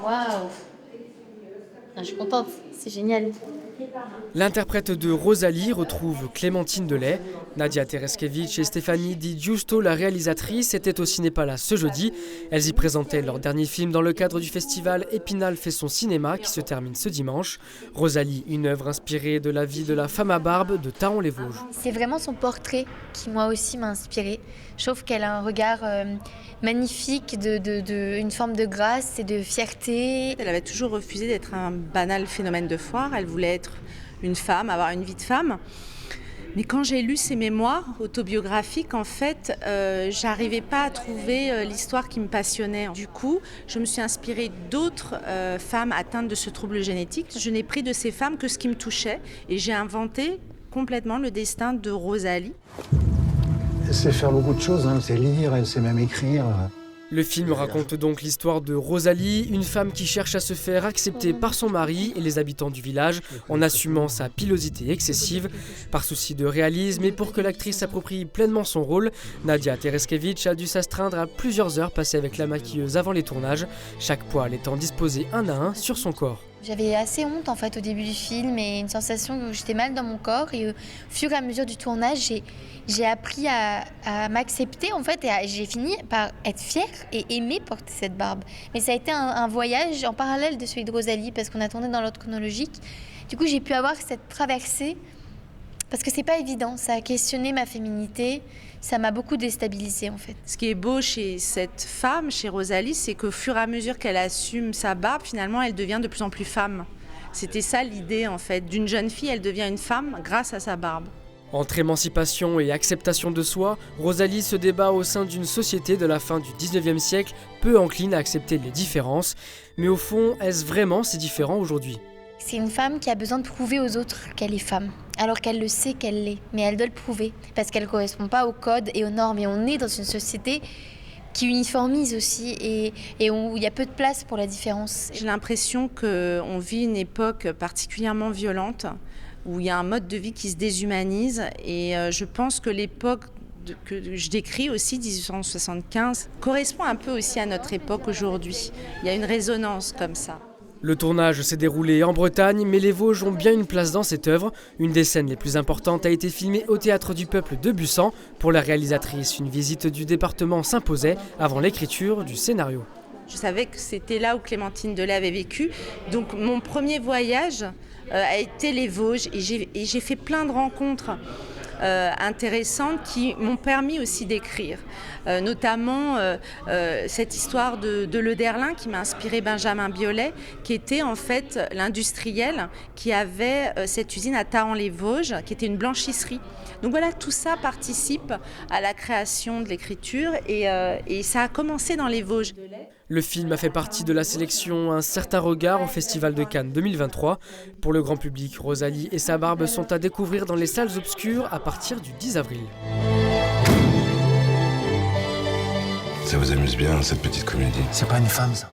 Waouh! Je suis contente, c'est génial. L'interprète de Rosalie retrouve Clémentine Delay. Nadia Tereskevich et Stéphanie Di Giusto, la réalisatrice, étaient au Cinépalace ce jeudi. Elles y présentaient leur dernier film dans le cadre du festival Épinal fait son cinéma qui se termine ce dimanche. Rosalie, une œuvre inspirée de la vie de la femme à barbe de Thaon-les-Vosges. C'est vraiment son portrait qui moi aussi m'a inspirée. Je trouve qu'elle a un regard magnifique, une forme de grâce et de fierté. Elle avait toujours refusé d'être un banal phénomène de foire. Elle voulait être une femme, avoir une vie de femme. Mais quand j'ai lu ses mémoires autobiographiques, en fait, j'arrivais pas à trouver l'histoire qui me passionnait. Du coup, je me suis inspirée d'autres femmes atteintes de ce trouble génétique. Je n'ai pris de ces femmes que ce qui me touchait et j'ai inventé complètement le destin de Rosalie. Elle sait faire beaucoup de choses, elle sait lire, elle sait même écrire. Le film raconte donc l'histoire de Rosalie, une femme qui cherche à se faire accepter par son mari et les habitants du village en assumant sa pilosité excessive. Par souci de réalisme et pour que l'actrice s'approprie pleinement son rôle, Nadia Tereskevich a dû s'astreindre à plusieurs heures passées avec la maquilleuse avant les tournages, chaque poil étant disposé un à un sur son corps. J'avais assez honte en fait au début du film et une sensation que j'étais mal dans mon corps et au fur et à mesure du tournage j'ai appris à m'accepter en fait et j'ai fini par être fière et aimer porter cette barbe. Mais ça a été un voyage en parallèle de celui de Rosalie parce qu'on a tourné dans l'ordre chronologique. Du coup j'ai pu avoir cette traversée parce que c'est pas évident, ça a questionné ma féminité, ça m'a beaucoup déstabilisée en fait. Ce qui est beau chez cette femme, chez Rosalie, c'est qu'au fur et à mesure qu'elle assume sa barbe, finalement, elle devient de plus en plus femme. C'était ça l'idée en fait, d'une jeune fille, elle devient une femme grâce à sa barbe. Entre émancipation et acceptation de soi, Rosalie se débat au sein d'une société de la fin du 19e siècle peu encline à accepter les différences. Mais au fond, est-ce vraiment si différent aujourd'hui ? C'est une femme qui a besoin de prouver aux autres qu'elle est femme, alors qu'elle le sait qu'elle l'est, mais elle doit le prouver, parce qu'elle ne correspond pas aux codes et aux normes. Et on est dans une société qui uniformise aussi et où il y a peu de place pour la différence. J'ai l'impression qu'on vit une époque particulièrement violente, où il y a un mode de vie qui se déshumanise, et je pense que l'époque que je décris aussi, 1875, correspond un peu aussi à notre époque aujourd'hui. Il y a une résonance comme ça. Le tournage s'est déroulé en Bretagne, mais les Vosges ont bien une place dans cette œuvre. Une des scènes les plus importantes a été filmée au Théâtre du Peuple de Bussan. Pour la réalisatrice, une visite du département s'imposait avant l'écriture du scénario. Je savais que c'était là où Clémentine Delay avait vécu. Donc mon premier voyage a été les Vosges et j'ai fait plein de rencontres intéressantes qui m'ont permis aussi d'écrire. Notamment cette histoire de Lederlin qui m'a inspiré Benjamin Biolay, qui était en fait l'industriel qui avait cette usine à Thaon-les-Vosges, qui était une blanchisserie. Donc voilà, tout ça participe à la création de l'écriture et ça a commencé dans les Vosges. Le film a fait partie de la sélection Un certain regard au Festival de Cannes 2023. Pour le grand public, Rosalie et sa barbe sont à découvrir dans les salles obscures à partir du 10 avril. Ça vous amuse bien, cette petite comédie? C'est pas une femme, ça.